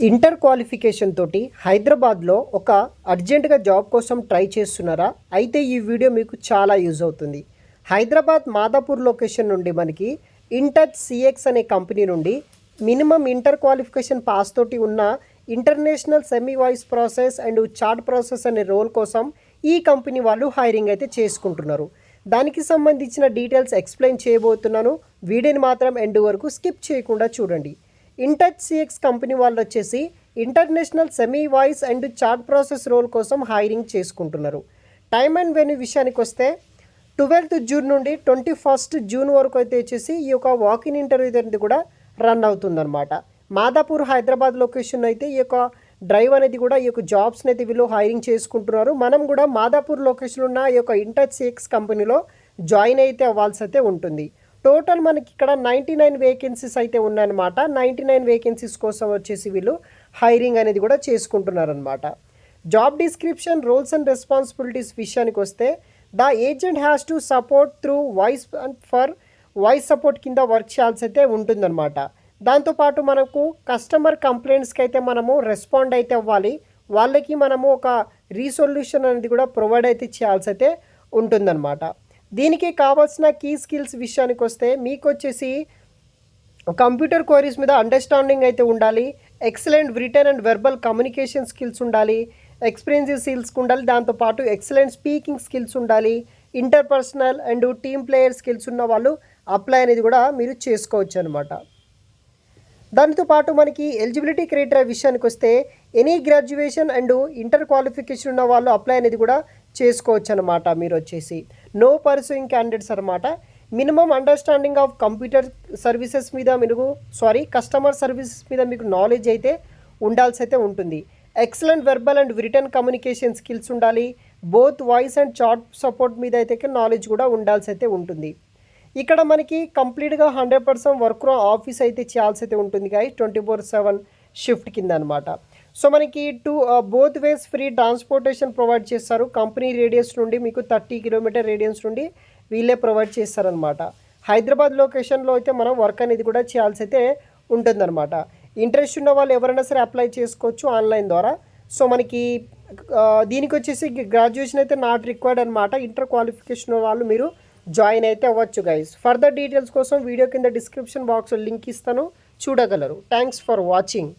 Inter qualification తోటి హైదరాబాద్లో ఒక అర్జెంటుగా జాబ్ కోసం ట్రై చేస్తున్నారా? అయితే ఈ వీడియో మీకు చాలా యూజ్ అవుతుంది. హైదరాబాద్ మాదాపూర్ లొకేషన్ నుండి మనకి ఇంటచ్ సిఎక్స్ అనే కంపెనీ నుండి మినిమం ఇంటర్ క్వాలిఫికేషన్ పాస్ తోటి ఉన్న international semi voice process and chat process అనే రోల్ కోసం ఈ కంపెనీ వాళ్ళు హైరింగ్ అయితే చేసుకుంటున్నారు. దానికి సంబంధించిన డీటెయిల్స్ ఎక్స్ప్లెయిన్ చేయబోతున్నాను. వీడియోని మాత్రం ఎండ్ వరకు స్కిప్ చేయకుండా చూడండి. ఇంటచ్ సిఎక్స్ కంపెనీ వాళ్ళు వచ్చేసి international semi voice and chat process role కోసం హైరింగ్ చేసుకుంటున్నారు. టైమ్ అండ్ వెన్యూ విషయానికి వస్తే 12th జూన్ నుండి 21st జూన్ వరకు అయితే వచ్చేసి ఈ యొక్క వాకిన్ ఇంటర్వ్యూ అనేది కూడా రన్ అవుతుందన్నమాట. మాదాపూర్ హైదరాబాద్ లొకేషన్ అయితే ఈ యొక్క డ్రైవ్ అనేది కూడా ఈ యొక్క జాబ్స్ని అయితే వీళ్ళు హైరింగ్ చేసుకుంటున్నారు. మనం కూడా మాదాపూర్ లొకేషన్ ఉన్న ఈ యొక్క ఇంటచ్ సిఎక్స్ కంపెనీలో జాయిన్ అయితే అవ్వాల్సి అయితే ఉంటుంది. టోటల్ మనకి ఇక్కడ 99 వేకెన్సీస్ అయితే ఉన్నాయన్నమాట. 99 వేకెన్సీస్ కోసం వచ్చేసి వీళ్ళు హైరింగ్ అనేది కూడా చేసుకుంటున్నారనమాట. Job description, roles and responsibilities విషయానికి వస్తే the agent has to support through voice and for voice support కింద వర్క్ చేయాల్సి అయితే ఉంటుందన్నమాట. దాంతోపాటు మనకు కస్టమర్ కంప్లైంట్స్కి అయితే మనము రెస్పాండ్ అయితే అవ్వాలి. వాళ్ళకి మనము ఒక రీసొల్యూషన్ అనేది కూడా ప్రొవైడ్ అయితే చేయాల్సి అయితే ఉంటుందన్నమాట. దీనికి కావాల్సిన కీ స్కిల్స్ విషయానికి వస్తే మీకు వచ్చేసి కంప్యూటర్ క్వైరీస్ మీద అండర్స్టాండింగ్ అయితే ఉండాలి. Excellent return and verbal communication skills ఉండాలి. ఎక్స్పీరియన్సివ్ స్కిల్స్ ఉండాలి. దాంతోపాటు ఎక్సలెంట్ స్పీకింగ్ స్కిల్స్ ఉండాలి. Interpersonal and team player skills ఉన్న వాళ్ళు అప్లై అనేది కూడా మీరు చేసుకోవచ్చు అనమాట. దానితో పాటు మనకి ఎలిజిబిలిటీ క్రైటీరియా విషయానికి వస్తే any graduation and inter qualification ఉన్న వాళ్ళు అప్లై అనేది కూడా చేసుకోవచ్చు అనమాట. మీరు వచ్చేసి నో పర్సూయింగ్ క్యాండిడేట్స్ అనమాట. Minimum understanding of computer services మీద కస్టమర్ సర్వీసెస్ మీద మీకు నాలెడ్జ్ అయితే ఉండాల్సి అయితే ఉంటుంది. Excellent verbal and written communication skills ఉండాలి. Both voice and chat support మీద అయితే నాలెడ్జ్ కూడా ఉండాల్సి అయితే ఉంటుంది. ఇక్కడ మనకి కంప్లీట్గా 100% వర్క్ ఫ్రమ్ ఆఫీస్ అయితే చేయాల్సి అయితే ఉంటుంది గాయస్. 24/7 షిఫ్ట్ కింద అనమాట. సో మనకి both ways free transportation provide చేస్తారు. కంపెనీ రేడియస్ నుండి మీకు 30 కిలోమీటర్ రేడియస్ నుండి వీళ్ళే ప్రొవైడ్ చేస్తారనమాట. హైదరాబాద్ లొకేషన్లో అయితే మనం వర్క్ అనేది కూడా చేయాల్సి అయితే ఉంటుందన్నమాట. ఇంట్రెస్ట్ ఉన్న వాళ్ళు ఎవరైనా సరే అప్లై చేసుకోవచ్చు ఆన్లైన్ ద్వారా. సో మనకి దీనికి వచ్చేసి గ్రాడ్యుయేషన్ అయితే నాట్ రిక్వైర్డ్ అనమాట. ఇంటర్ క్వాలిఫికేషన్ వాళ్ళు మీరు జాయిన్ అయితే అవ్వచ్చు గైస్. ఫర్దర్ డీటెయిల్స్ కోసం వీడియో కింద డిస్క్రిప్షన్ బాక్స్లో లింక్ ఇస్తాను, చూడగలరు. Thanks for watching.